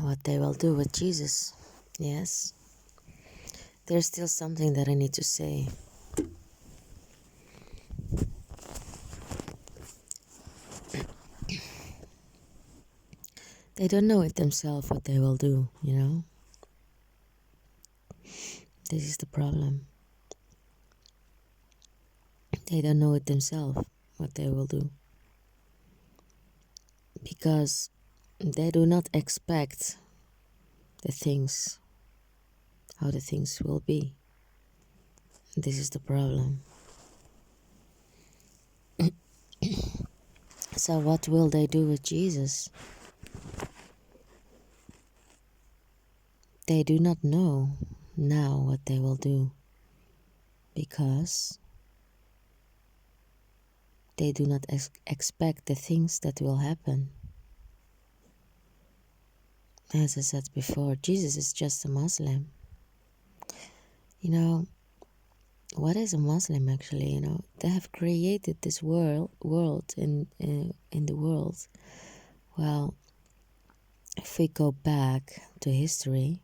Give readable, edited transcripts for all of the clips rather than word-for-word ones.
what they will do with Jesus. Yes, there's still something that I need to say. They don't know it themselves what they will do, you know? This is the problem. They don't know it themselves what they will do. Because they do not expect the things, how the things will be. This is the problem. So what will they do with Jesus? They do not know now what they will do, because they do not expect the things that will happen. As I said before, Jesus is just a Muslim. You know, what is a Muslim actually? You know, they have created this world in the world. Well, if we go back to history,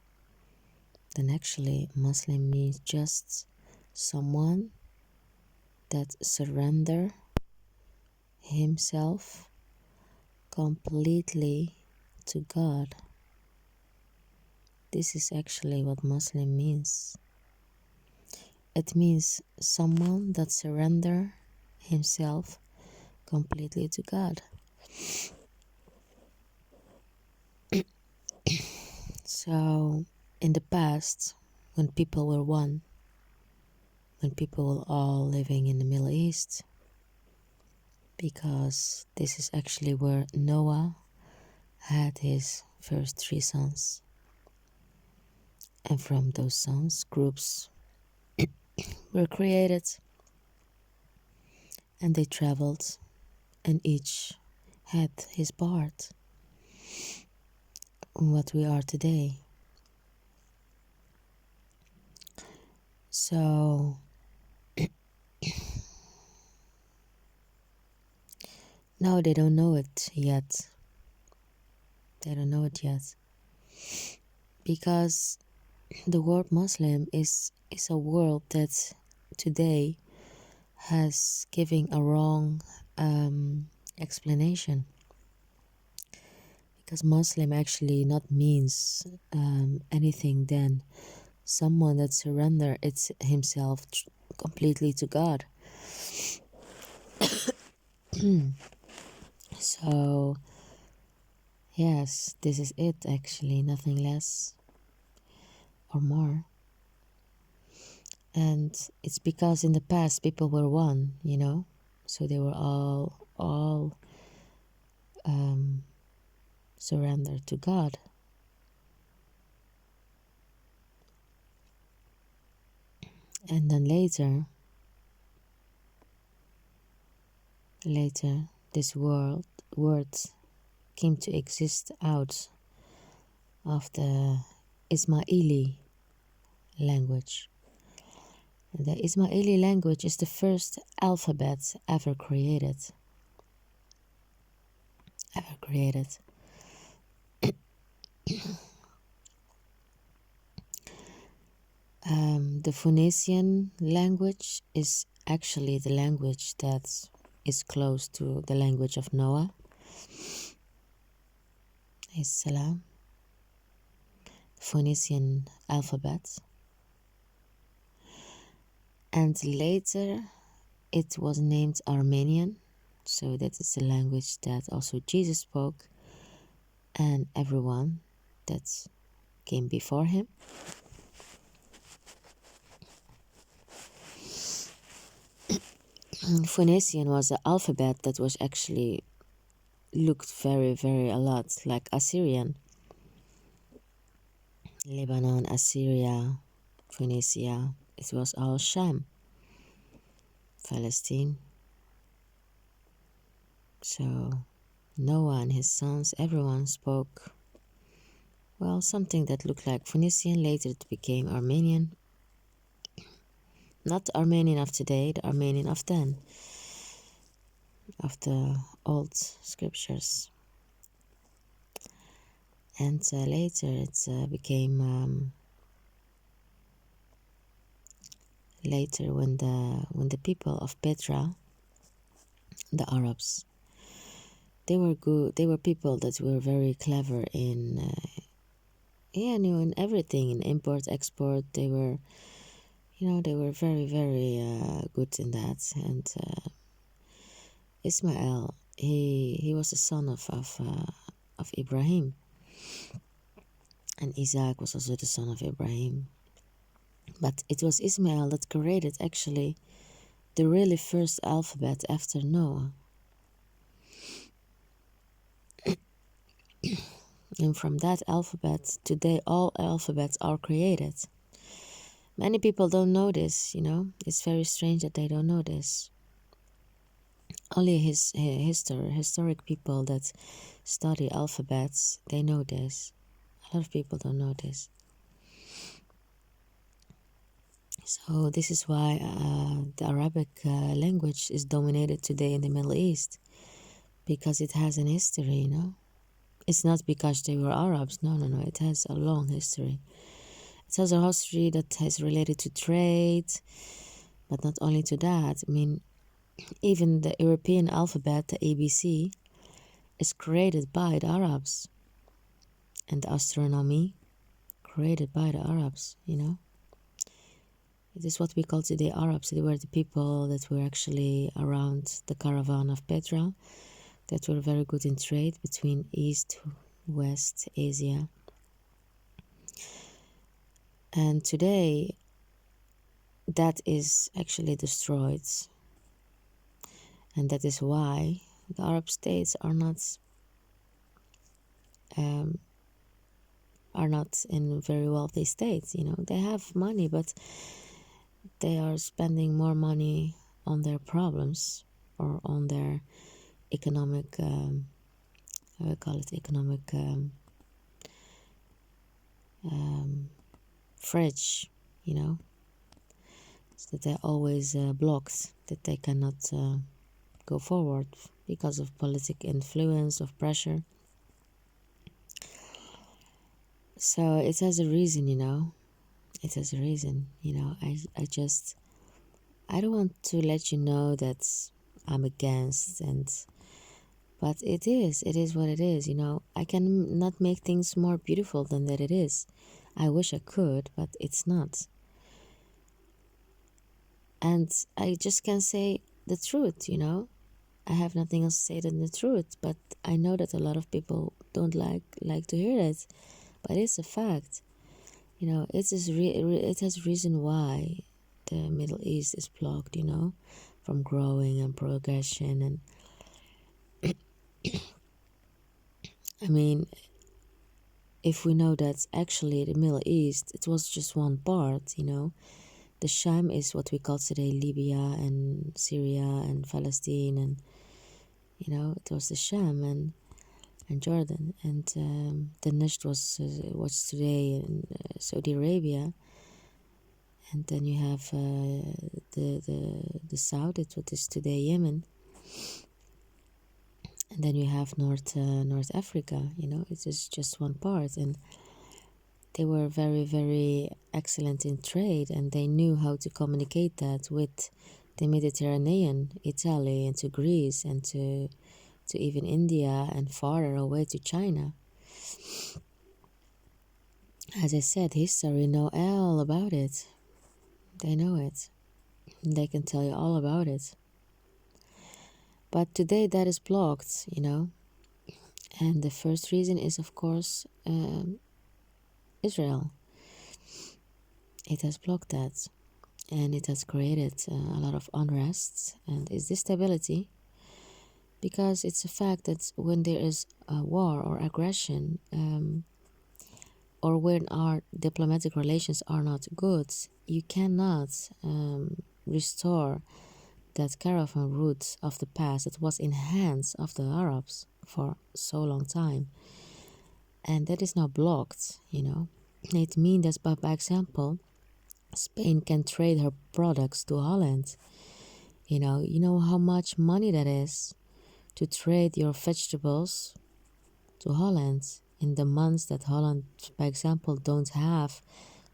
then actually Muslim means just someone that surrender himself completely to God. This is actually what Muslim means. It means someone that surrender himself completely to God. So in the past, when people were one, when people were all living in the Middle East, because this is actually where Noah had his first 3 sons. And from those sons, groups were created, and they traveled, and each had his part in what we are today. So no, they don't know it yet. They don't know it yet. Because the word Muslim is a word that today has given a wrong explanation. Because Muslim actually not means anything than someone that surrender himself completely to God. So yes, this is it actually, nothing less or more. And it's because in the past people were one, you know, so they were all surrendered to God. And then later this word came to exist out of the Ismaili language. The Ismaili language is the first alphabet ever created. The Phoenician language is actually the language that is close to the language of Noah, Salam. Phoenician alphabet. And later it was named Armenian, so that is the language that also Jesus spoke and everyone that came before him. Phoenician was the alphabet that was actually looked very, very a lot like Assyrian. Lebanon, Assyria, Phoenicia, it was all Sham, Palestine. So Noah and his sons, everyone spoke, well, something that looked like Phoenician. Later it became Armenian. Not the Armenian of today, the Armenian of then, of the old scriptures. And later it became later when the people of Petra, the Arabs, they were good. They were people that were very clever in in everything, in import export. They were, they were very very good in that. And Ismail, he was the son of Ibrahim, and Isaac was also the son of Ibrahim. But it was Ismail that created actually the really first alphabet after Noah. And from that alphabet, today all alphabets are created. Many people don't know this, It's very strange that they don't know this. Only historic people that study alphabets, they know this. A lot of people don't know this. So this is why the Arabic language is dominated today in the Middle East, because it has an history, It's not because they were Arabs. No. It has a long history. It has a history that is related to trade, but not only to that. I mean, even the European alphabet, the ABC, is created by the Arabs. And the astronomy, created by the Arabs, It is what we call today Arabs. They were the people that were actually around the caravan of Petra, that were very good in trade between East, West, Asia. And today, that is actually destroyed. And that is why the Arab states are not in very wealthy states. They have money, but they are spending more money on their problems or on their economic how I call it, economic fridge, so that they're always blocked, that they cannot go forward because of political influence, of pressure. So it has a reason, It has a reason, I don't want to let you know that I'm against, but it is what it is, I can not make things more beautiful than that it is. I wish I could, but it's not. And I just can say the truth, I have nothing else to say than the truth, but I know that a lot of people don't like to hear it, but it's a fact. It has reason why the Middle East is blocked, from growing and progression. And I mean, if we know that actually the Middle East, it was just one part, the Sham is what we call today Libya and Syria and Palestine, and it was the Sham and Jordan, and the Najd was what's today in Saudi Arabia, and then you have the south, it's what is today Yemen, and then you have North Africa. It is just one part, and they were very very excellent in trade, and they knew how to communicate that with the Mediterranean, Italy, and to Greece, and to even India, and farther away to China. As I said, history know all about it. They know it. They can tell you all about it. But today that is blocked, And the first reason is, of course, Israel. It has blocked that. And it has created a lot of unrest and instability. Because it's a fact that when there is a war or aggression, or when our diplomatic relations are not good, you cannot restore that caravan route of the past that was in hands of the Arabs for so long time. And that is now blocked, It means that by example, Spain can trade her products to Holland. You know how much money that is to trade your vegetables to Holland. in the months that Holland, by example, don't have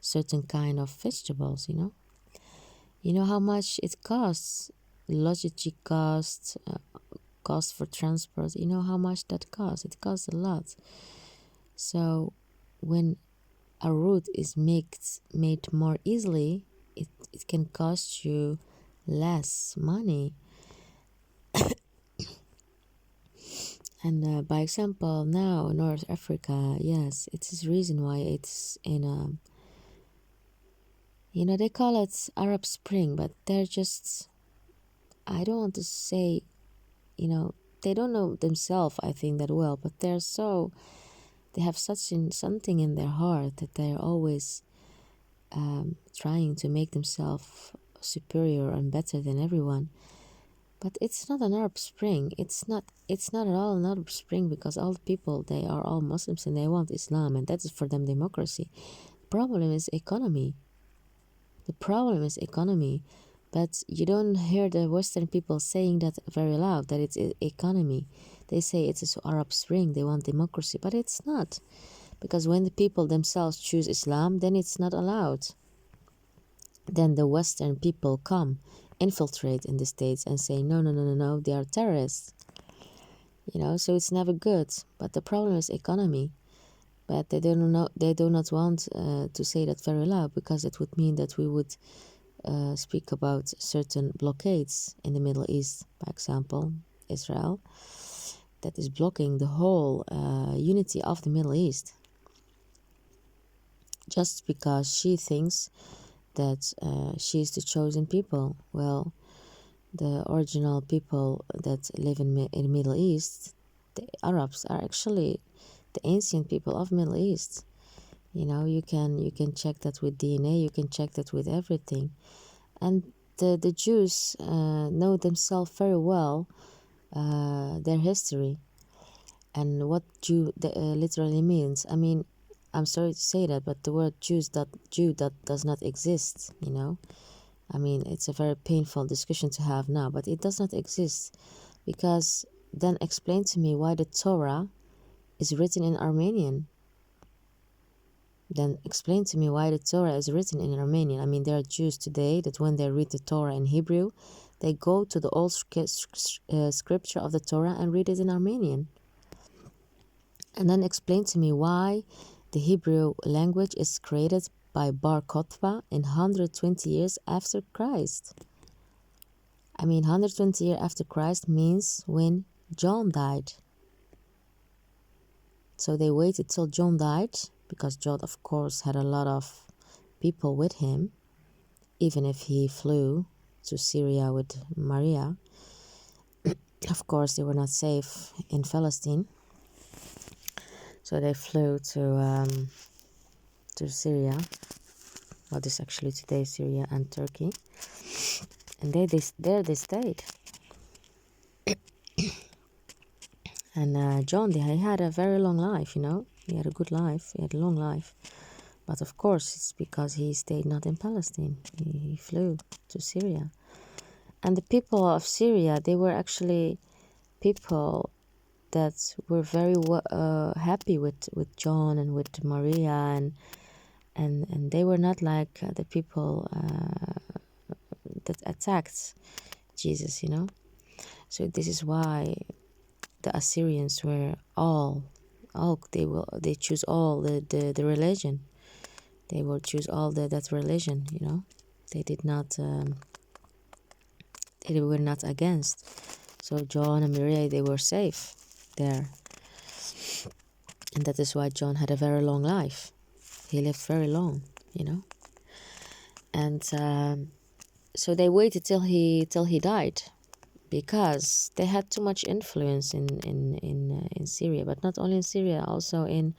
certain kind of vegetables, You know how much it costs, logistic costs, cost for transport. You know how much that costs? It costs a lot. So when a route is made more easily, it can cost you less money. And by example, now North Africa, yes, it is reason why it's in a, they call it Arab Spring, but they're just, I don't want to say, they don't know themselves, I think, that well, but they have something in their heart that they're always trying to make themselves superior and better than everyone. But it's not an Arab Spring. It's not at all an Arab Spring, because all the people, they are all Muslims and they want Islam, and that is for them democracy. The problem is economy. But you don't hear the Western people saying that very loud, that it's economy. They say it's an Arab Spring, they want democracy, but it's not. Because when the people themselves choose Islam, then it's not allowed. Then the Western people come, infiltrate in the States and say, no, they are terrorists. So it's never good. But the problem is economy. But they do not want to say that very loud, because it would mean that we would speak about certain blockades in the Middle East, for example, Israel, that is blocking the whole unity of the Middle East. Just because she thinks that she is the chosen people. Well, the original people that live in the Middle East, the Arabs, are actually the ancient people of Middle East. You can check that with DNA, you can check that with everything. And the Jews know themselves very well, their history, and what Jew literally means. I mean, I'm sorry to say that, but the word Jew that does not exist, I mean, it's a very painful discussion to have now, but it does not exist. Because then explain to me why the Torah is written in Armenian. Then explain to me why the Torah is written in Armenian. I mean, there are Jews today that when they read the Torah in Hebrew, they go to the old scripture of the Torah and read it in Armenian. And then explain to me why the Hebrew language is created by Bar Kokhba in 120 years after Christ. I mean, 120 years after Christ means when John died. So they waited till John died, because John, of course, had a lot of people with him, even if he flew to Syria with Maria. Of course, they were not safe in Palestine. So they flew to Syria. What is actually today Syria and Turkey. And there they stayed. And John, he had a very long life, He had a good life. He had a long life. But of course, it's because he stayed not in Palestine. He flew to Syria. And the people of Syria, they were actually people that were very happy with John and with Maria, and they were not like the people that attacked Jesus, So this is why the Assyrians were they choose all the religion. They will choose all that religion, They did not they were not against. So John and Maria, they were safe there. And that is why John had a very long life. He lived very long, And so they waited till he died, because they had too much influence in Syria, but not only in Syria, also in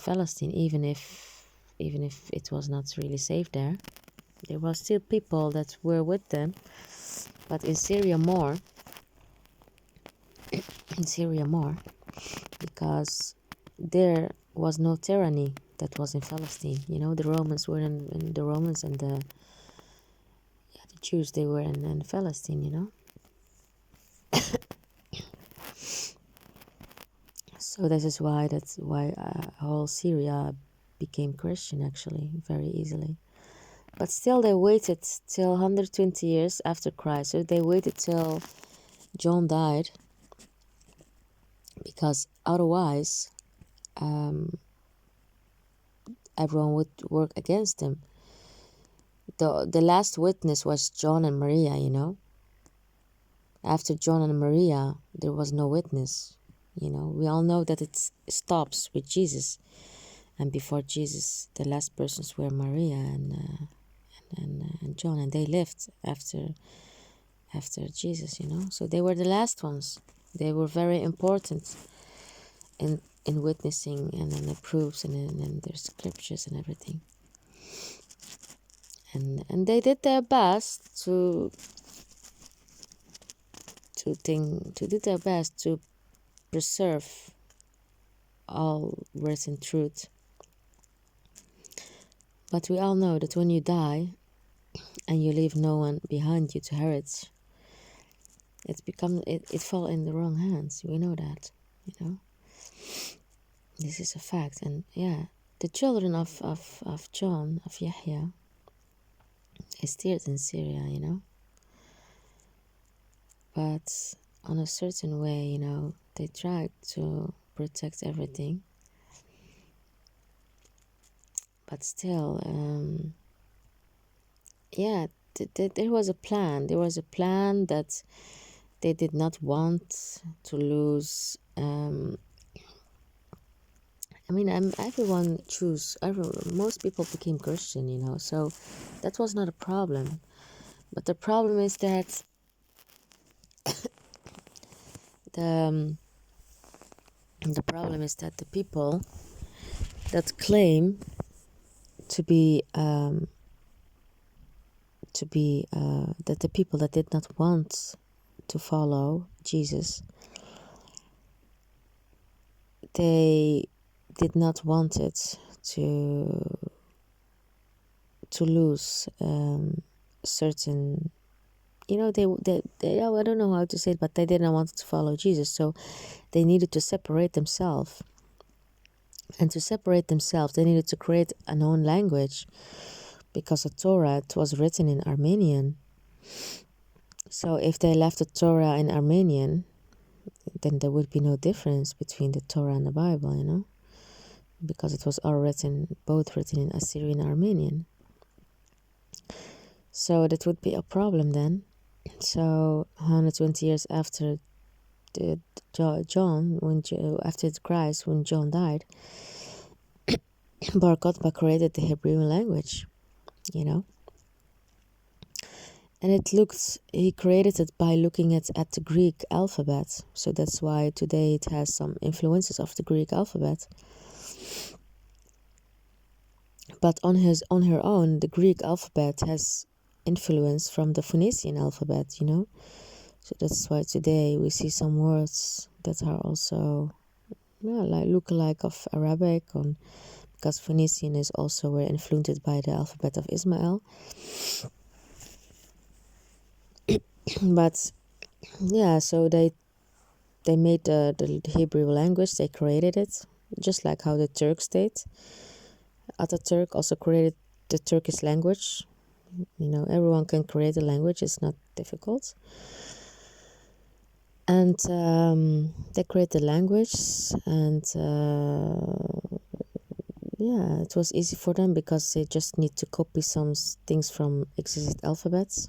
Palestine. Even if it was not really safe there were still people that were with them. But in Syria more, because there was no tyranny that was in Palestine. The Romans were in the Romans, and the Jews, they were in Palestine. So this is why whole Syria became Christian, actually, very easily. But still they waited till 120 years after Christ. So they waited till John died, because otherwise everyone would work against him. The last witness was John and Maria, you know. After John and Maria, there was no witness. You know, we all know that it stops with Jesus. And before Jesus, the last persons were Maria and John, and they lived after Jesus, you know. So they were the last ones. They were very important in witnessing and in the proofs and in their scriptures and everything. And they did their best to preserve all written truth. But we all know that when you die and you leave no one behind you to inherit, it fall in the wrong hands. We know that, you know. This is a fact. And yeah, the children of John, of Yahya, is still in Syria, you know. But on a certain way, you know, they tried to protect everything. But still, yeah, there was a plan. There was a plan that they did not want to lose. I mean, most people became Christian, you know, so that was not a problem. But the problem is that the problem is that the people that claim to be that the people that did not want to follow Jesus, they did not want it to lose certain, you know, they I don't know how to say it, but they didn't want to follow Jesus, so they needed to separate themselves. And to separate themselves, they needed to create a known language, because the Torah was written in Armenian. So if they left the Torah in Armenian, then there would be no difference between the Torah and the Bible, you know, because it was all both written in Assyrian and Armenian. So that would be a problem then. So 120 years after after Christ, when John died, Bar Kokhba created the Hebrew language, you know. And he created it by looking at the Greek alphabet. So that's why today it has some influences of the Greek alphabet. But on her own, the Greek alphabet has influence from the Phoenician alphabet, you know. So that's why today we see some words that are also look alike of Arabic, because Phoenician is also were influenced by the alphabet of Ismail. But yeah, so they made the Hebrew language. They created it, just like how the Turks did. Ataturk also created the Turkish language. You know, everyone can create a language. It's not difficult. And they created the language, and yeah, it was easy for them because they just need to copy some things from existing alphabets.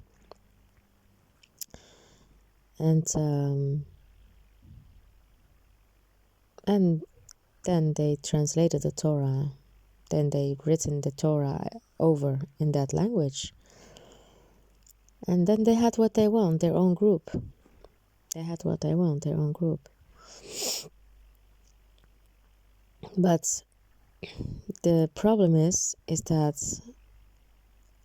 And then they translated the Torah. Then they written the Torah over in that language. And then they had what they want, their own group. They had what they want, their own group. But the problem is that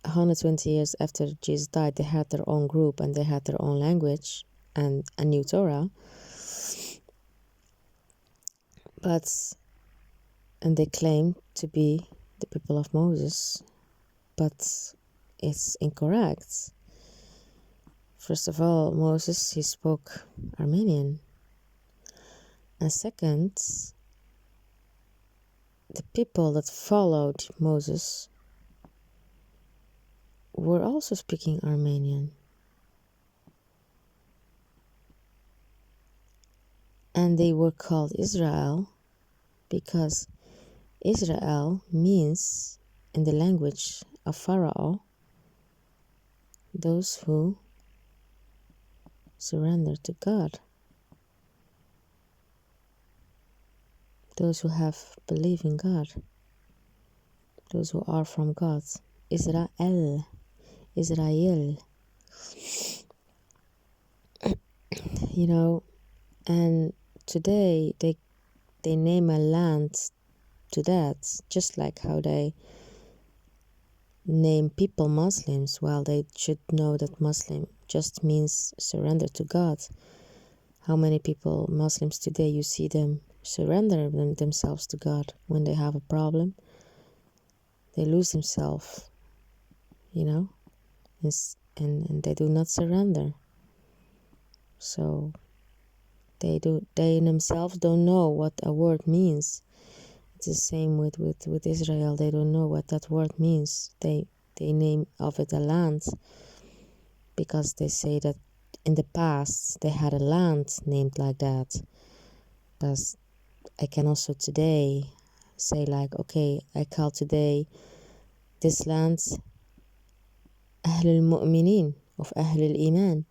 120 years after Jesus died, they had their own group and they had their own language and a new Torah. And they claim to be the people of Moses, but it's incorrect. First of all, Moses, he spoke Armenian. And second, the people that followed Moses were also speaking Armenian. And they were called Israel because Israel means, in the language of Pharaoh, those who surrender to God, those who have belief in God, those who are from God. Israel, Israel, you know, and today they name a land to that, just like how they name people Muslims. Well, they should know that Muslim just means surrender to God. How many people, Muslims today, you see them surrender themselves to God when they have a problem? They lose themselves, you know, and they do not surrender. So they themselves don't know what a word means. It's the same with Israel. They don't know what that word means. They name of it a land because they say that in the past they had a land named like that. But I can also today say like, okay, I call today this land أهل المؤمنين, of أهل الإيمان.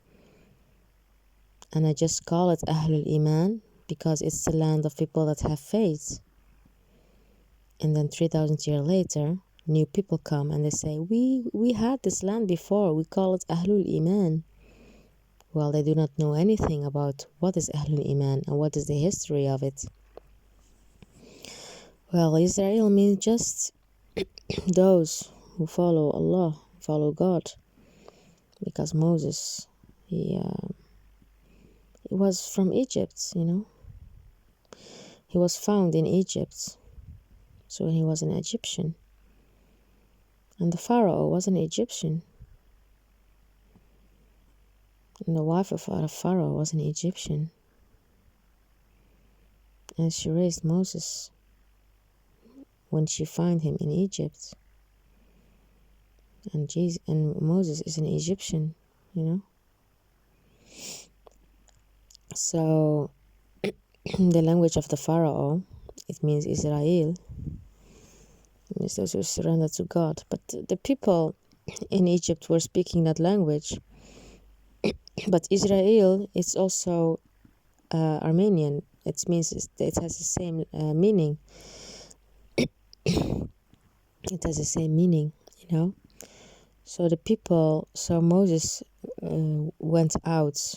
And I just call it أهل الإيمان because it's the land of people that have faith. And then 3,000 years later, new people come and they say, we had this land before, we call it Ahlul Iman. Well, they do not know anything about what is Ahlul Iman and what is the history of it. Well, Israel means just those who follow Allah, follow God. Because Moses, he was from Egypt, you know. He was found in Egypt, so he was an Egyptian. And the Pharaoh was an Egyptian. And the wife of Pharaoh was an Egyptian. And she raised Moses when she found him in Egypt. And Moses is an Egyptian, you know. So the language of the Pharaoh, it means Israel. It means those who surrender to God. But the people in Egypt were speaking that language. But Israel is also Armenian. It means it has the same meaning. It has the same meaning, you know. So Moses went out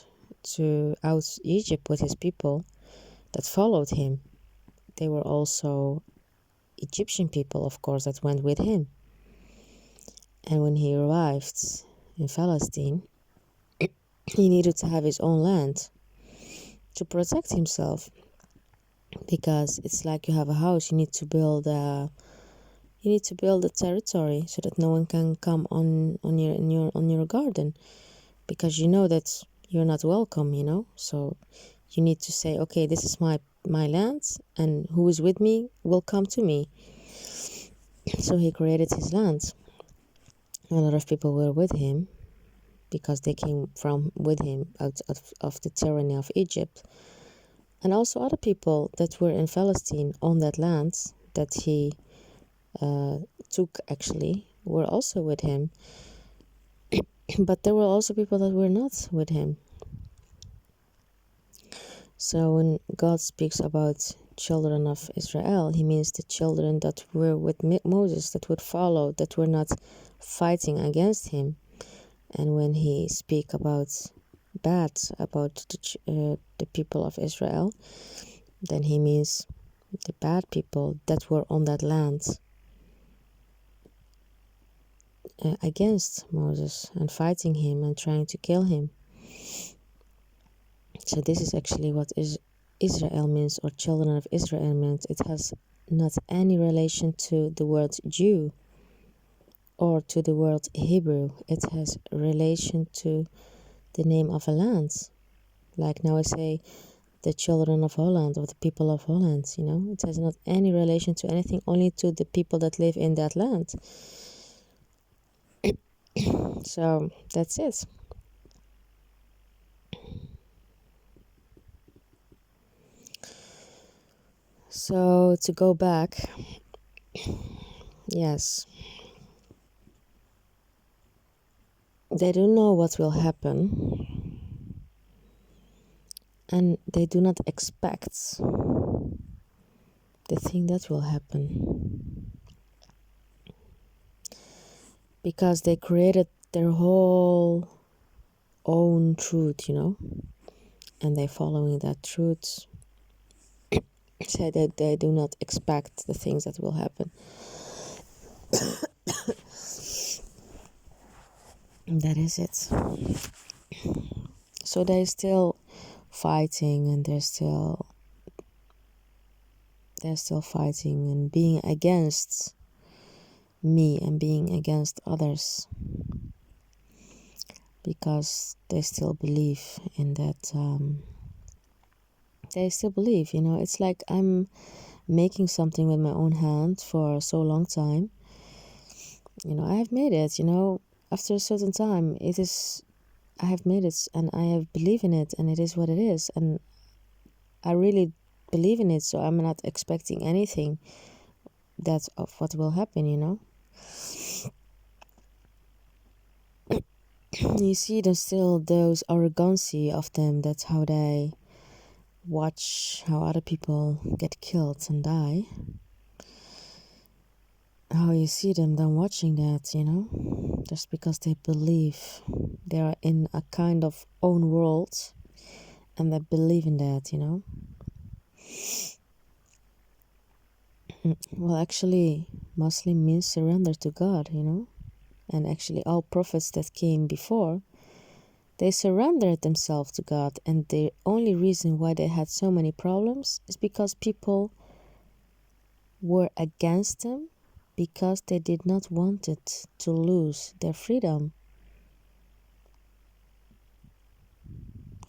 Egypt with his people that followed him. They were also Egyptian people, of course, that went with him. And when he arrived in Palestine, he needed to have his own land to protect himself, because it's like you have a house, you need to build a territory so that no one can come on your garden, because you know that you're not welcome, you know. So you need to say, okay, this is my land, and who is with me will come to me. So he created his land. A lot of people were with him because they came with him out of the tyranny of Egypt. And also other people that were in Palestine on that land that he took, actually, were also with him. But there were also people that were not with him. So when God speaks about children of Israel, he means the children that were with Moses, that would follow, that were not fighting against him. And when he speaks about the people of Israel, then he means the bad people that were on that land against Moses and fighting him and trying to kill him. So this is actually what Israel means, or children of Israel means. It has not any relation to the word Jew or to the word Hebrew. It has relation to the name of a land. Like now I say the children of Holland, of the people of Holland, you know. It has not any relation to anything, only to the people that live in that land. So that's it. So to go back, yes, they don't know what will happen, and they do not expect the thing that will happen, because they created their whole own truth, you know, and they're following that truth. So that they do not expect the things that will happen. And that is it. So they're still fighting, and they're still fighting and being against me and being against others, because they still believe in that. They still believe, you know. It's like I'm making something with my own hand for so long time. You know, I have made it, you know. After a certain time, I have made it, and I have believed in it, and it is what it is, and I really believe in it, so I'm not expecting anything that's of what will happen, you know. You see, there's still those arrogancy of them. That's how they watch how other people get killed and die. How you see them then watching that, you know, just because they believe they are in a kind of own world, and they believe in that, you know. Well, actually, Muslim means surrender to God, you know. And actually, all prophets that came before, they surrendered themselves to God. And the only reason why they had so many problems is because people were against them, because they did not want it to lose their freedom.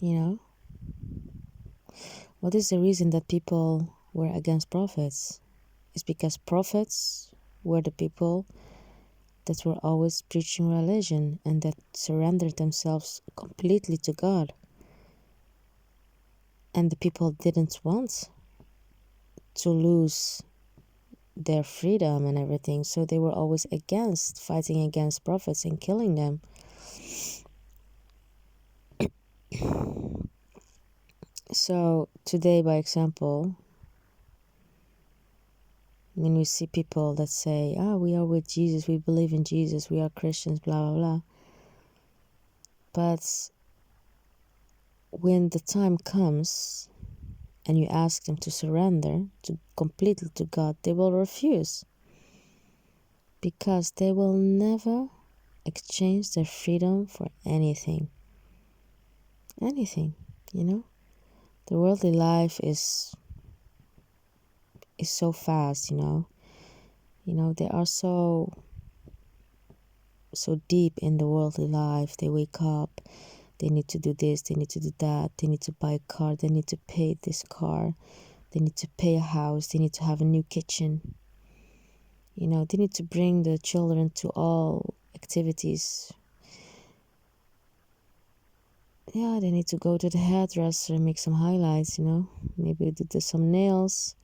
You know? What is the reason that people were against prophets? It's because prophets were the people that were always preaching religion and that surrendered themselves completely to God. And the people didn't want to lose their freedom and everything, so they were always against, fighting against prophets and killing them. So today, by example, when we see people that say, we are with Jesus, we believe in Jesus, we are Christians, blah blah blah, but when the time comes and you ask them to surrender to completely to God, they will refuse, because they will never exchange their freedom for anything, you know. The worldly life is so fast, you know. They are so deep in the worldly life. They wake up, they need to do this, they need to do that, they need to buy a car, they need to pay this car, they need to pay a house, they need to have a new kitchen. They need to bring the children to all activities. Yeah, they need to go to the hairdresser and make some highlights, maybe do some nails.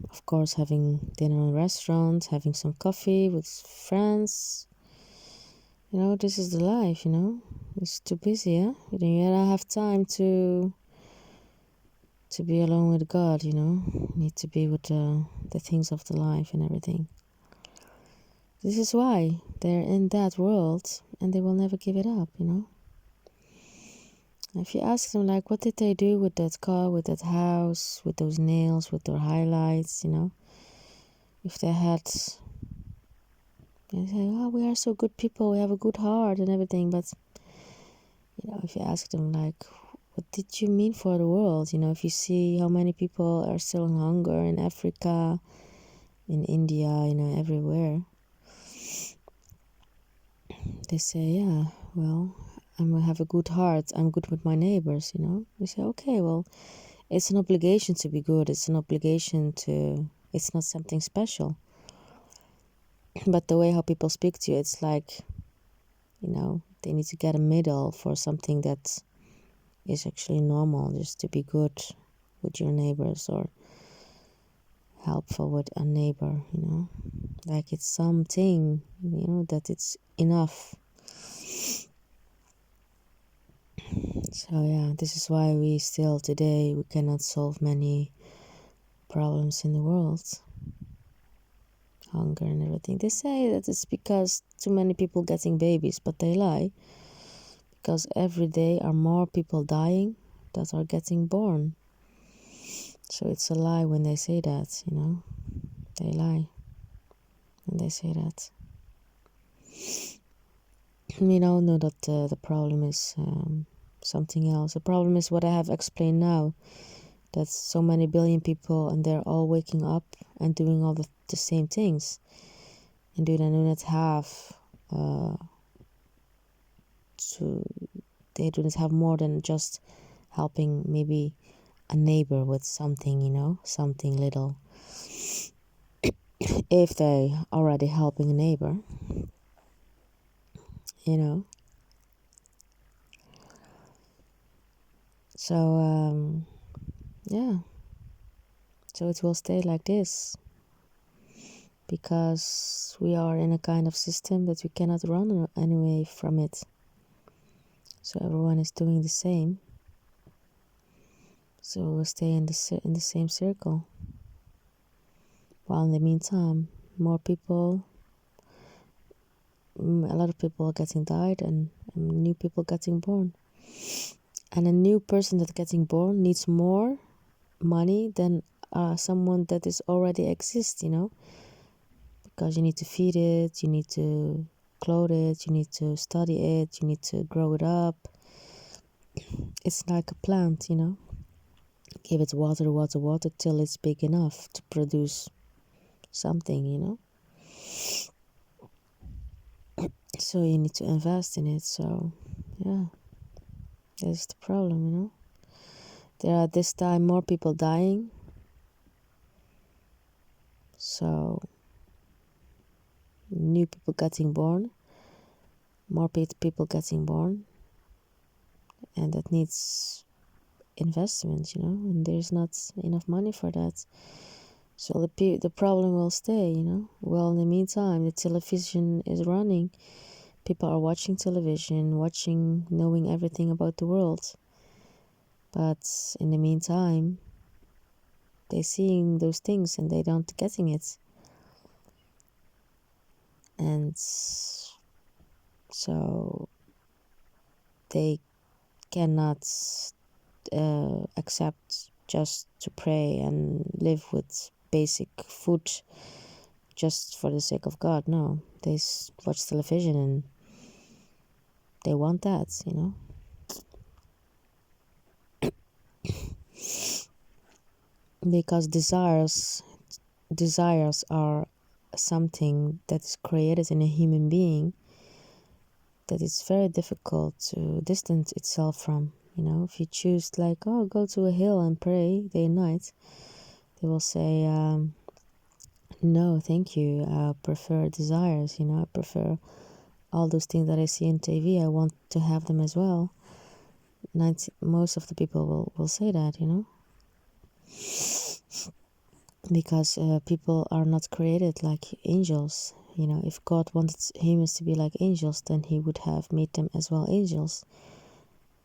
Of course, having dinner in a restaurant, having some coffee with friends. This is the life, It's too busy, yeah? You don't have time to be alone with God, Need to be with the things of the life and everything. This is why they're in that world and they will never give it up, If you ask them, like, what did they do with that car, with that house, with those nails, with their highlights, If they had, they say, we are so good people, we have a good heart and everything. But, if you ask them, like, what did you mean for the world? If you see how many people are still in hunger in Africa, in India, everywhere. They say, yeah, well, I have a good heart, I'm good with my neighbors, you know. You say, okay, well, it's an obligation to be good. It's an obligation to, it's not something special. But the way how people speak to you, it's like, you know, they need to get a medal for something that is actually normal, just to be good with your neighbors or helpful with a neighbor, you know. Like it's something, you know, that it's enough. So yeah, this is why we still today, we cannot solve many problems in the world. Hunger and everything. They say that it's because too many people getting babies, but they lie. Because every day are more people dying that are getting born. So it's a lie when they say that, you know. They lie when they say that. We now know that the problem is something else. The problem is what I have explained now. That so many billion people and they're all waking up and doing all the same things. And do not have they do not have more than just helping maybe a neighbor with something, you know, something little. If they already helping a neighbor, you know. So yeah, so it will stay like this because we are in a kind of system that we cannot run away from it. So everyone is doing the same, so we'll stay in the same circle, while in the meantime more people, a lot of people are getting died and new people getting born. And a new person that's getting born needs more money than someone that is already exists, you know, because you need to feed it, you need to clothe it, you need to study it, you need to grow it up. It's like a plant, you know. Give it water till it's big enough to produce something, you know. So you need to invest in it. So yeah, that's the problem, you know. There are this time more people dying, so new people getting born, more people getting born, and that needs investment, you know, and there's not enough money for that. So the problem will stay, you know. Well, in the meantime, the television is running. People are watching television, knowing everything about the world. But in the meantime, they're seeing those things and they don't getting it. And so they cannot accept just to pray and live with basic food just for the sake of God. No, they watch television and they want that, you know. Because desires are something that is created in a human being that it's very difficult to distance itself from, you know. If you choose like, oh, go to a hill and pray day and night, they will say no, thank you, I prefer desires, you know. I prefer all those things that I see on TV, I want to have them as well. Most of the people will say that, you know. Because people are not created like angels, you know. If God wanted humans to be like angels, then he would have made them as well angels,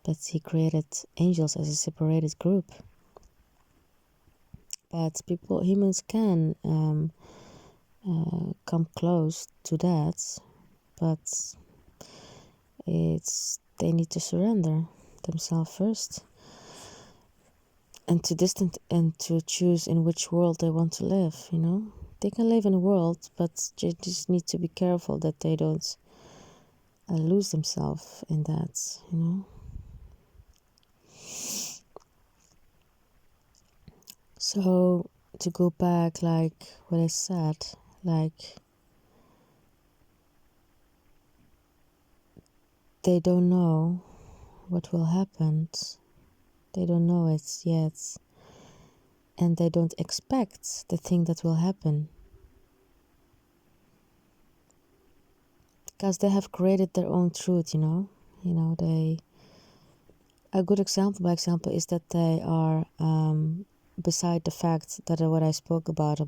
but he created angels as a separated group. But humans can come close to that, but they need to surrender themselves first and to choose in which world they want to live, you know. They can live in a world, but they just need to be careful that they don't lose themselves in that, you know. So to go back, like what I said, like they don't know what will happen. They don't know it yet. And they don't expect the thing that will happen. Because they have created their own truth, a good example is that they are beside the fact that what I spoke about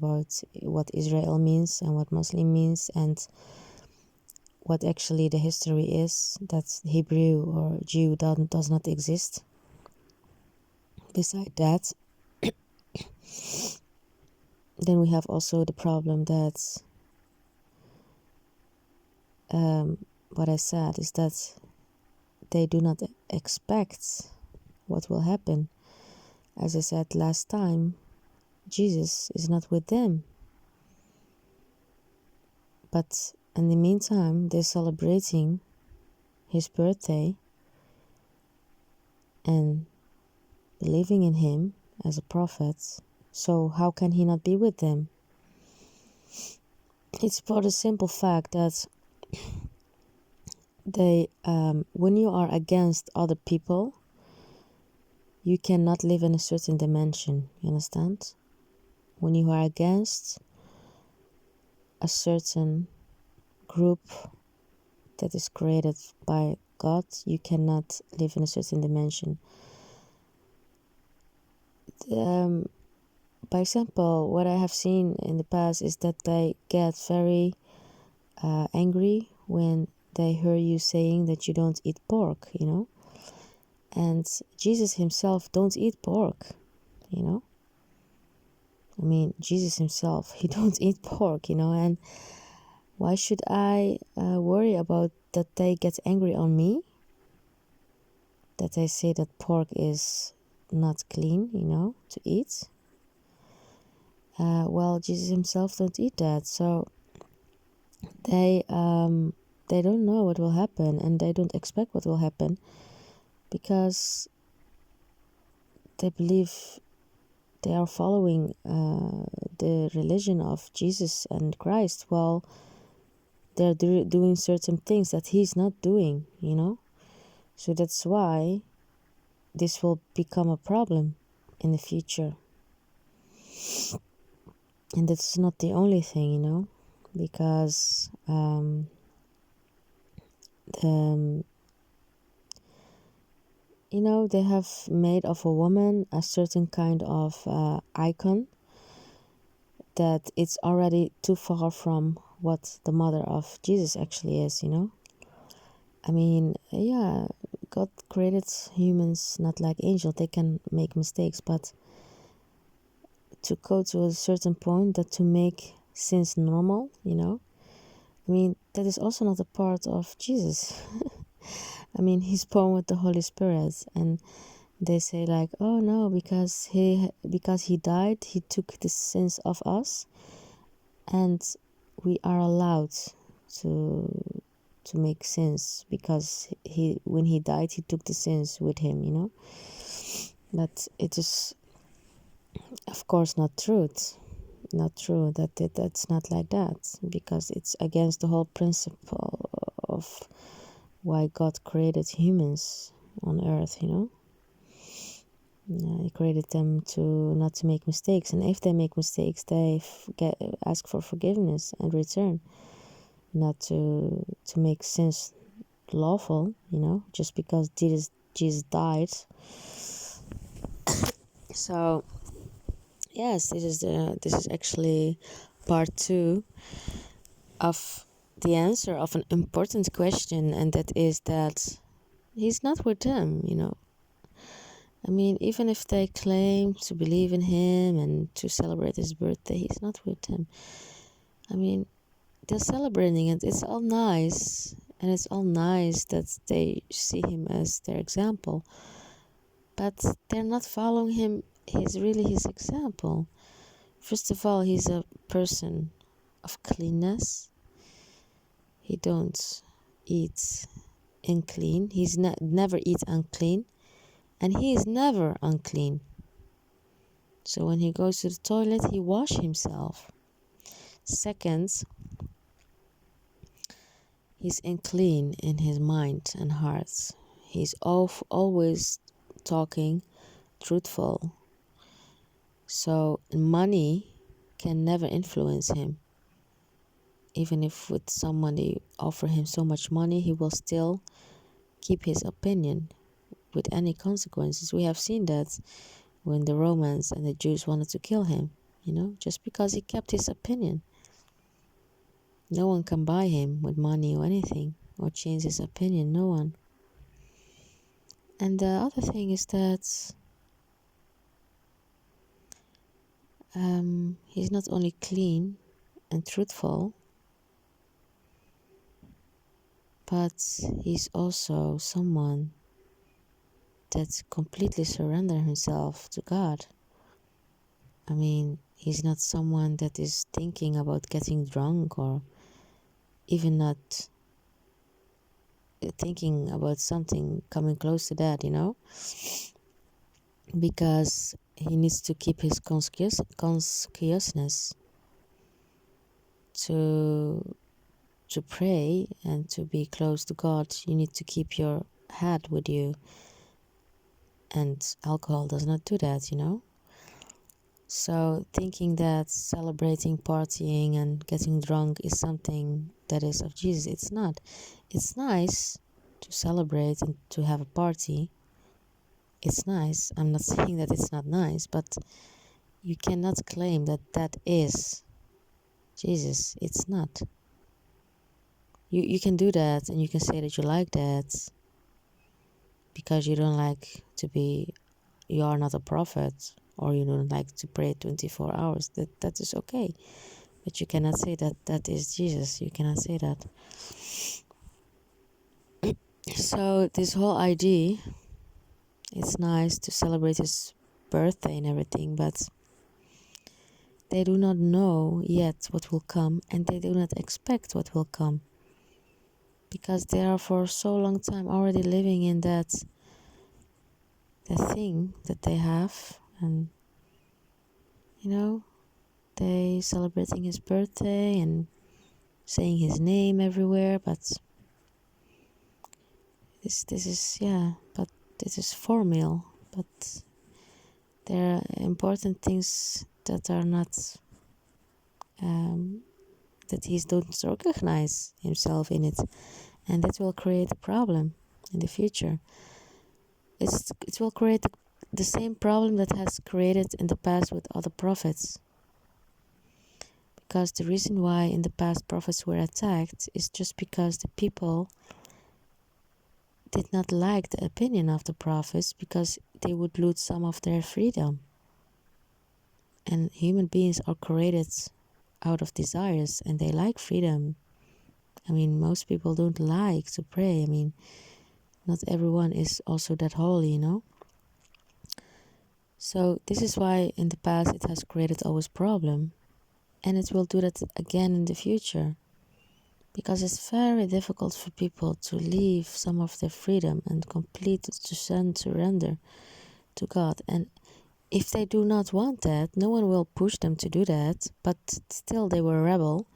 what Israel means and what Muslim means and what actually the history is, that Hebrew or Jew does not exist. Beside that, then we have also the problem that what I said is that they do not expect what will happen. As I said last time, Jesus is not with them. But in the meantime, they're celebrating his birthday and believing in him as a prophet. So how can he not be with them? It's for the simple fact that when you are against other people, you cannot live in a certain dimension. You understand? When you are against a certain group that is created by God, you cannot live in a certain dimension. By example, what I have seen in the past is that they get very angry when they hear you saying that you don't eat pork, and Jesus himself don't eat pork, I mean, Jesus himself, he don't eat pork, and why should I worry about that they get angry on me, that they say that pork is not clean, to eat? Well, Jesus himself don't eat that, so they don't know what will happen, and they don't expect what will happen, because they believe they are following the religion of Jesus and Christ, while they're doing certain things that he's not doing, So that's why this will become a problem in the future. And that's not the only thing, because they have made of a woman a certain kind of icon that it's already too far from what the mother of Jesus actually is, I mean, yeah, God created humans not like angels. They can make mistakes, but to go to a certain point, that to make sins normal, I mean, that is also not a part of Jesus. I mean, he's born with the Holy Spirit, and they say like, oh no, because he died, he took the sins of us, and we are allowed to make sins because when he died, he took the sins with him, But it is, of course, not true. That's not like that, because it's against the whole principle of why God created humans on earth, He created them not to make mistakes, and if they make mistakes, they ask for forgiveness and return, not to make sins lawful, just because Jesus died. So yes, this is actually part 2 of the answer of an important question, and that is that he's not with them, I mean, even if they claim to believe in him and to celebrate his birthday, he's not with them. I mean, they're celebrating it. It's all nice, and it's all nice that they see him as their example, but they're not following him. He's really his example. First of all, he's a person of cleanness. He don't eat unclean. He's never eat unclean, and he is never unclean. So when he goes to the toilet, he wash himself. Second, He's unclean in his mind and heart. He's always talking truthful. So money can never influence him. Even if with somebody offer him so much money, he will still keep his opinion with any consequences. We have seen that when the Romans and the Jews wanted to kill him, just because he kept his opinion. No one can buy him with money or anything, or change his opinion, no one. And the other thing is that he's not only clean and truthful, but he's also someone that completely surrenders himself to God. I mean, he's not someone that is thinking about getting drunk or even not thinking about something coming close to that, because he needs to keep his consciousness to pray and to be close to God. You need to keep your head with you, and alcohol does not do that, So thinking that celebrating, partying and getting drunk is something that is of Jesus, it's not. It's nice to celebrate and to have a party. It's nice. I'm not saying that it's not nice, but you cannot claim that that is Jesus. It's not. You can do that and you can say that you like that because you don't like you are not a prophet, or you don't like to pray 24 hours. That is okay. But you cannot say that that is Jesus. You cannot say that. So this whole idea, it's nice to celebrate his birthday and everything, but they do not know yet what will come, and they do not expect what will come, because they are for so long time already living in that the thing that they have, and they celebrating his birthday and saying his name everywhere, but this is formal, but there are important things that are not that he don't recognize himself in it, and that will create a problem in the future. It will create the same problem that has created in the past with other prophets, because the reason why in the past prophets were attacked is just because the people did not like the opinion of the prophets, because they would lose some of their freedom. And human beings are created out of desires, and they like freedom. I mean, most people don't like to pray. I mean, not everyone is also that holy, So this is why in the past it has created always problem, and it will do that again in the future, because it's very difficult for people to leave some of their freedom and complete to surrender to God. And if they do not want that, no one will push them to do that, but still they will rebel,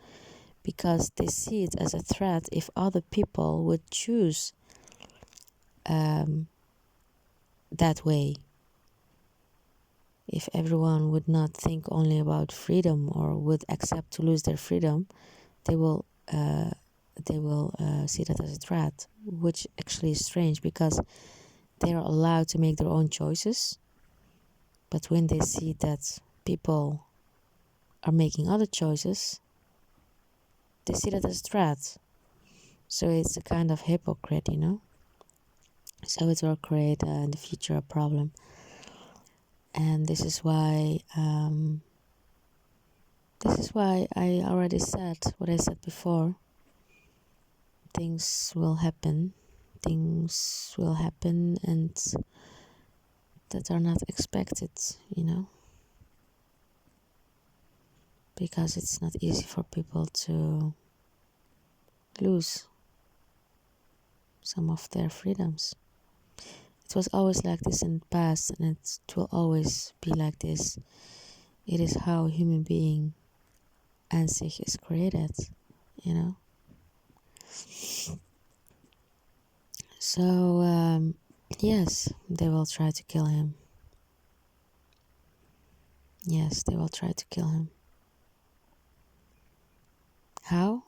because they see it as a threat if other people would choose that way. If everyone would not think only about freedom or would accept to lose their freedom, they will see that as a threat, which actually is strange, because they are allowed to make their own choices. But when they see that people are making other choices, they see that as a threat. So it's a kind of hypocrite, So it will create in the future a problem. And this is why I already said what I said before. Things will happen and that are not expected, because it's not easy for people to lose some of their freedoms. It was always like this in the past, and it will always be like this. It is how a human being an zich is created, So, yes, they will try to kill him. Yes, they will try to kill him. How?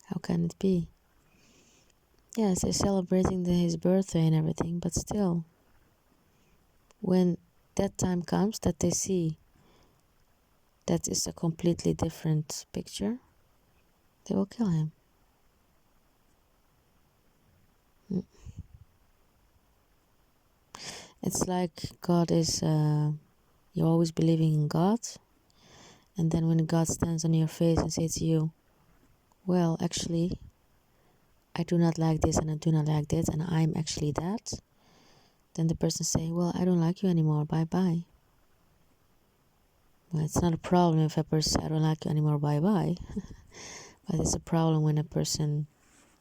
How can it be? Yes, they're celebrating his birthday and everything, but still, when that time comes that they see that is a completely different picture, they will kill him. Mm. It's like God is, you're always believing in God, and then when God stands on your face and says to you, well, actually, I do not like this and I do not like this and I'm actually that, then the person say, well, I don't like you anymore, bye-bye. Well, it's not a problem if a person, I don't like you anymore, bye-bye. But it's a problem when a person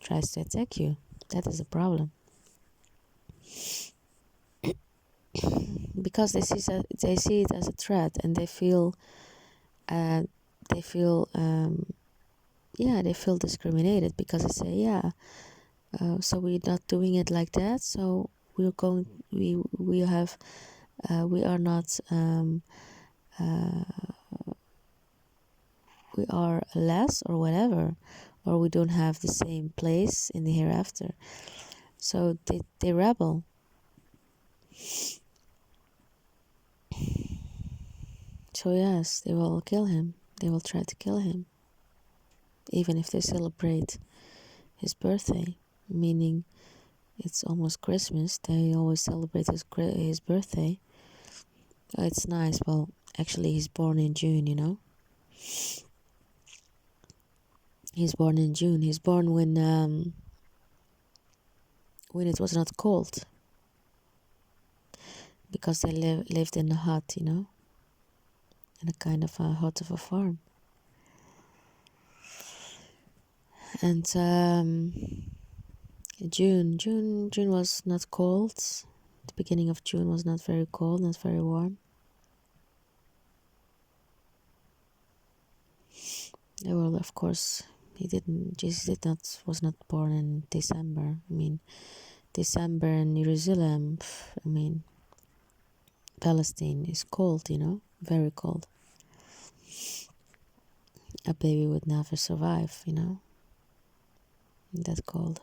tries to attack you. That is a problem. Because they see it as a threat, and they feel they feel discriminated, because they say, so we're not doing it like that, so we are not we are less or whatever, or we don't have the same place in the hereafter. So they rebel. So yes, they will kill him. They will try to kill him, even if they celebrate his birthday, meaning it's almost Christmas. They always celebrate his birthday. Oh, it's nice. Well, actually, he's born in June, you know. He's born in June. He's born when it was not cold, because they lived in a hut, you know, in a kind of a hut of a farm. And June was not cold. The beginning of June was not very cold, not very warm. Well, of course, Jesus was not born in December. I mean, December in Jerusalem, I mean, Palestine is cold, you know, very cold. A baby would never survive, you know, that cold.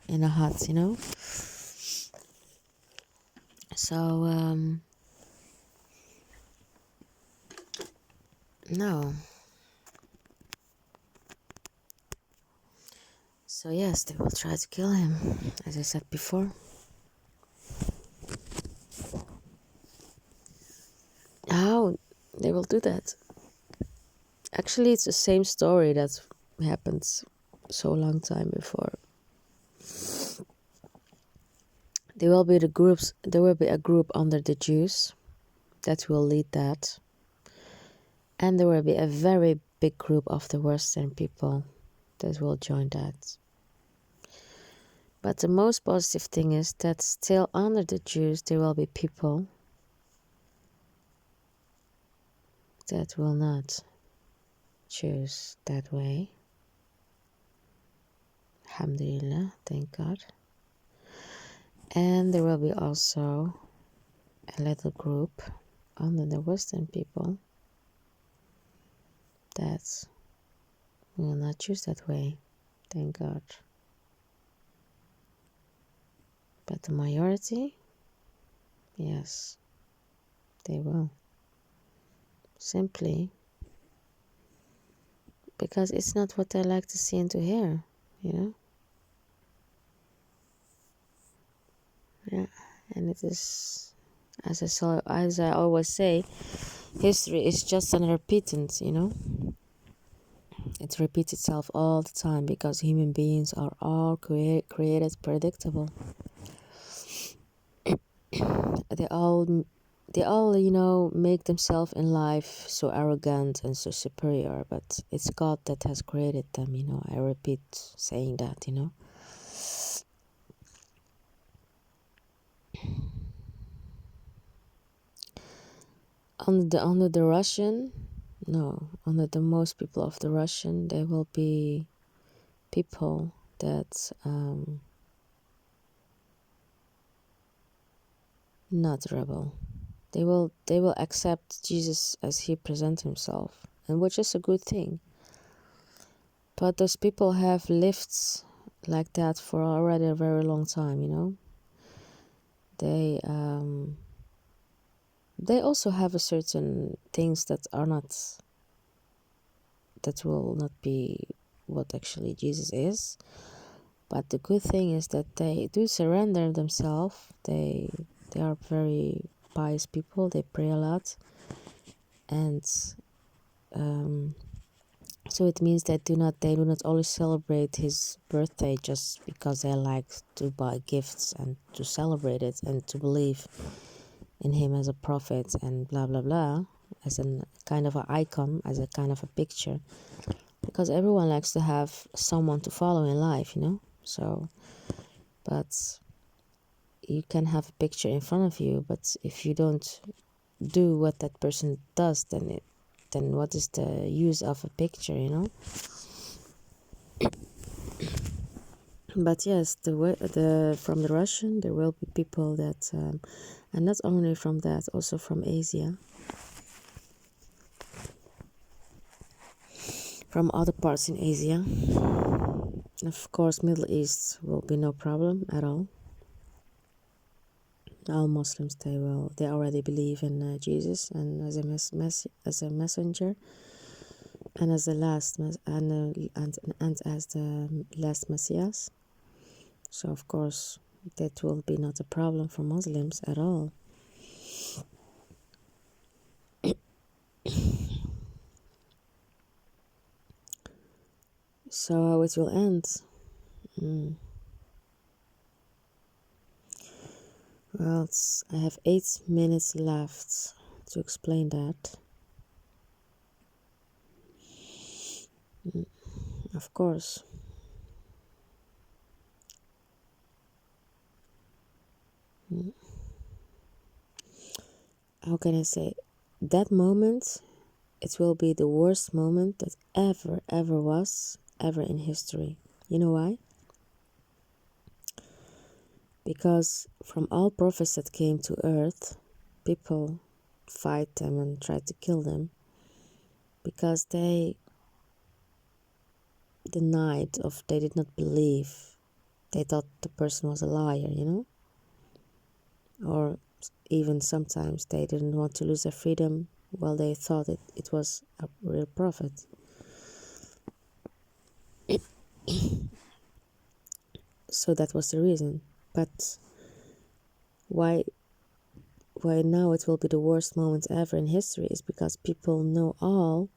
In a hut, you know. So, no. So yes, they will try to kill him, as I said before. How they will do that? Actually, it's the same story that happened so long time before. There will be a group under the Jews that will lead that. And there will be a very big group of the Western people that will join that. But the most positive thing is that still under the Jews there will be people that will not choose that way. Alhamdulillah, thank God. And there will be also a little group under the Western people that will not choose that way, thank God. But the majority, yes, they will. Simply because it's not what I like to see and to hear, you know? Yeah, and it is, as I always say, history is just an repeatance, you know? It repeats itself all the time because human beings are all created predictable. They all, you know, make themselves in life so arrogant and so superior, but it's God that has created them, you know. I repeat saying that, you know. Under the Russian, no, under the most people of the Russian, there will be people that not rebel. They will accept Jesus as he presents himself, and which is a good thing. But those people have lived like that for already a very long time, you know. They also have a certain things that will not be what actually Jesus is. But the good thing is that they do surrender themselves. They are very pious people. They pray a lot, and so it means that they do not always celebrate his birthday just because they like to buy gifts and to celebrate it and to believe in him as a prophet and blah blah blah, as a kind of an icon, as a kind of a picture, because everyone likes to have someone to follow in life, you know. So, but you can have a picture in front of you, but if you don't do what that person does, then what is the use of a picture, you know? But yes, from the Russian, there will be people that, and not only from that, also from Asia, from other parts in Asia. Of course, Middle East will be no problem at all. All Muslims, they already believe in Jesus and as a messenger, and as the last and as the last Messiah. So of course that will be not a problem for Muslims at all. So how it will end? Well, I have 8 minutes left to explain that. Of course. How can I say? That moment, it will be the worst moment that ever was, ever in history. You know why? Because from all prophets that came to earth, people fight them and try to kill them because they did not believe. They thought the person was a liar, you know? Or even sometimes they didn't want to lose their freedom while they thought it was a real prophet. So that was the reason. But why now it will be the worst moment ever in history is because people know all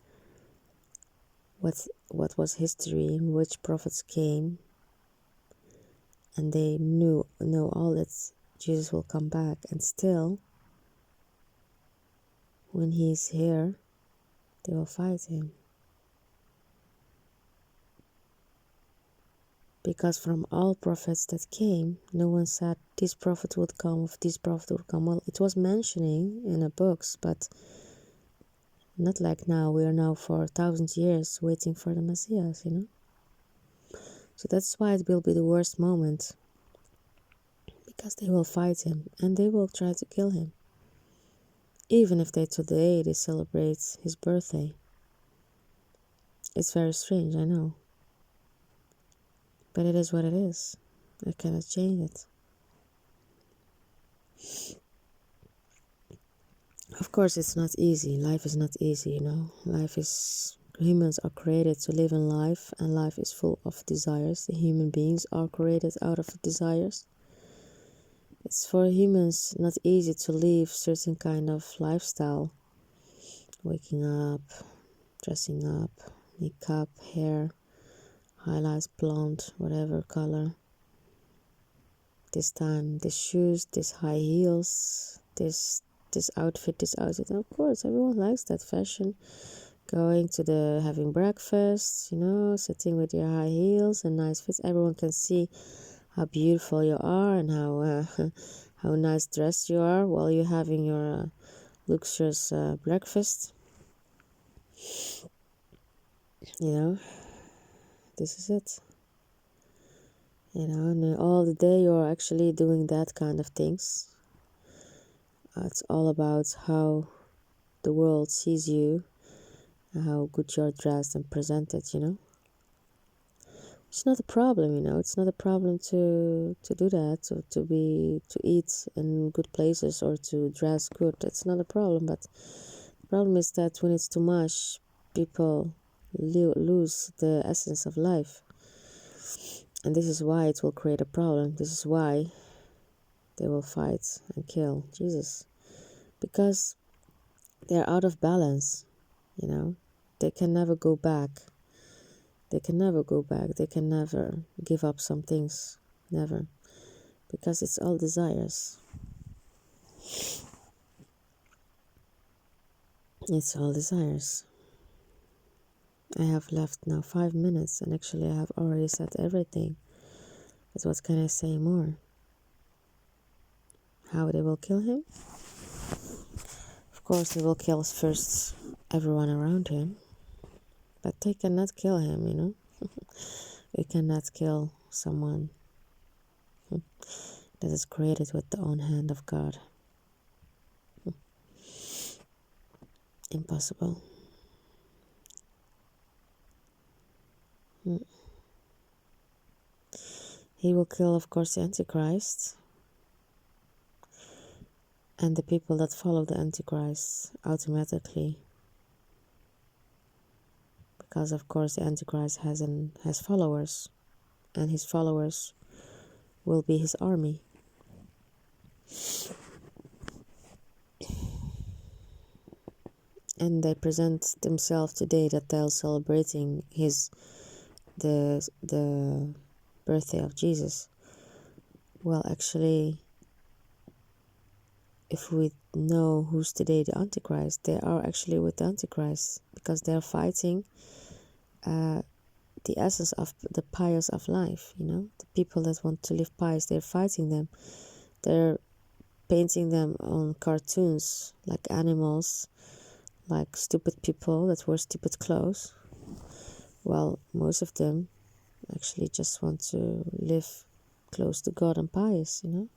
what was history, which prophets came, and they know all that Jesus will come back, and still when he's here they will fight him. Because from all prophets that came, no one said this prophet would come, or this prophet would come. Well, it was mentioning in the books, but not like now. We are now for 1,000 years waiting for the Messiah, you know. So that's why it will be the worst moment, because they will fight him and they will try to kill him, even if today they celebrate his birthday. It's very strange, I know. But it is what it is. I cannot change it. Of course, it's not easy. Life is not easy, you know. Humans are created to live in life, and life is full of desires. The human beings are created out of desires. It's for humans not easy to live certain kind of lifestyle. Waking up, dressing up, makeup, hair, highlights, blonde, whatever color. This time, this shoes, this high heels, this outfit, this outfit. And of course, everyone likes that fashion. Going to having breakfast, you know, sitting with your high heels and nice fits. Everyone can see how beautiful you are and how nice dressed you are while you're having your luxurious breakfast. You know, this is it. You know, and all the day you're actually doing that kind of things. It's all about how the world sees you, and how good you're dressed and presented, you know. It's not a problem, you know. It's not a problem to do that, to eat in good places or to dress good. It's not a problem, but the problem is that when it's too much, people lose the essence of life. And this is why it will create a problem. This is why they will fight and kill Jesus. Because they're out of balance, you know. They can never go back. They can never go back. They can never give up some things. Never. Because it's all desires. It's all desires. I have left now 5 minutes, and actually I have already said everything. But what can I say more? How they will kill him? Of course, they will kill first everyone around him. But they cannot kill him, you know. We cannot kill someone that is created with the own hand of God. Impossible. He will kill, of course, the Antichrist and the people that follow the Antichrist automatically. Because, of course, the Antichrist has followers, and his followers will be his army. And they present themselves today that they're celebrating the birthday of Jesus. Well, actually, if we know who's today the Antichrist, they are actually with the Antichrist, because they're fighting the essence of the pious of life, you know. The people that want to live pious, they're fighting them. They're painting them on cartoons like animals, like stupid people that wear stupid clothes. Well, most of them actually just want to live close to God and pious, you know,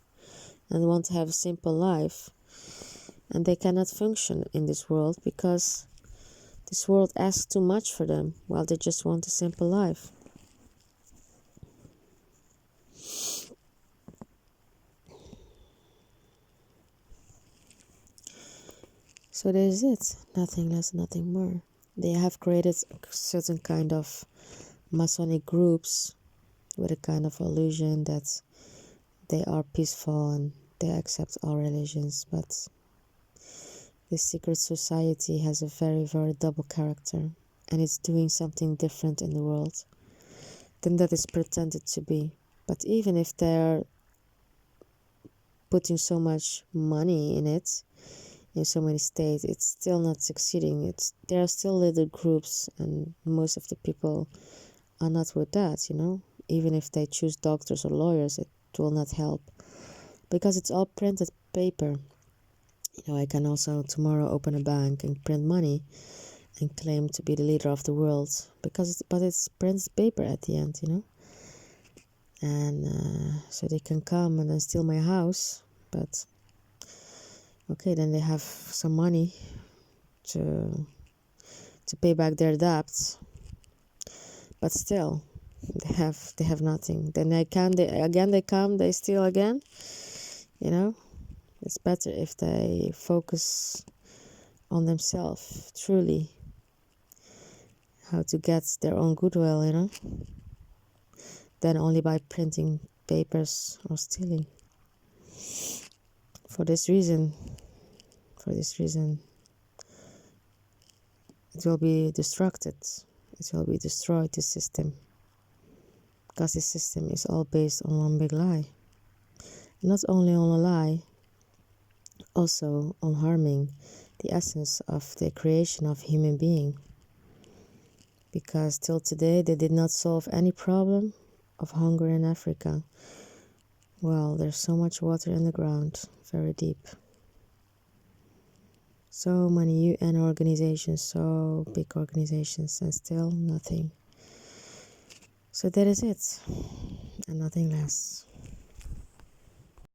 and want to have a simple life. And they cannot function in this world because this world asks too much for them, while they just want a simple life. So that is it. Nothing less, nothing more. They have created certain kind of Masonic groups with a kind of illusion that they are peaceful and they accept all religions, but this secret society has a very, very double character, and it's doing something different in the world than that is pretended to be. But even if they're putting so much money in it, in so many states, it's still not succeeding. There are still little groups, and most of the people are not with that, you know. Even if they choose doctors or lawyers, it will not help, because it's all printed paper. You know, I can also tomorrow open a bank and print money and claim to be the leader of the world, but it's printed paper at the end, you know. And so they can come and then steal my house, but okay, then they have some money to pay back their debts, but still they have nothing. Then they come, they steal again, you know. It's better if they focus on themselves, truly, how to get their own goodwill, you know, than only by printing papers or stealing. For this reason, it will be destructed. It will be destroyed, this system, because this system is all based on one big lie. Not only on a lie, also on harming the essence of the creation of human being. Because till today they did not solve any problem of hunger in Africa. Well, there's so much water in the ground, very deep. So many UN organizations, so big organizations, and still nothing. So that is it, and nothing less.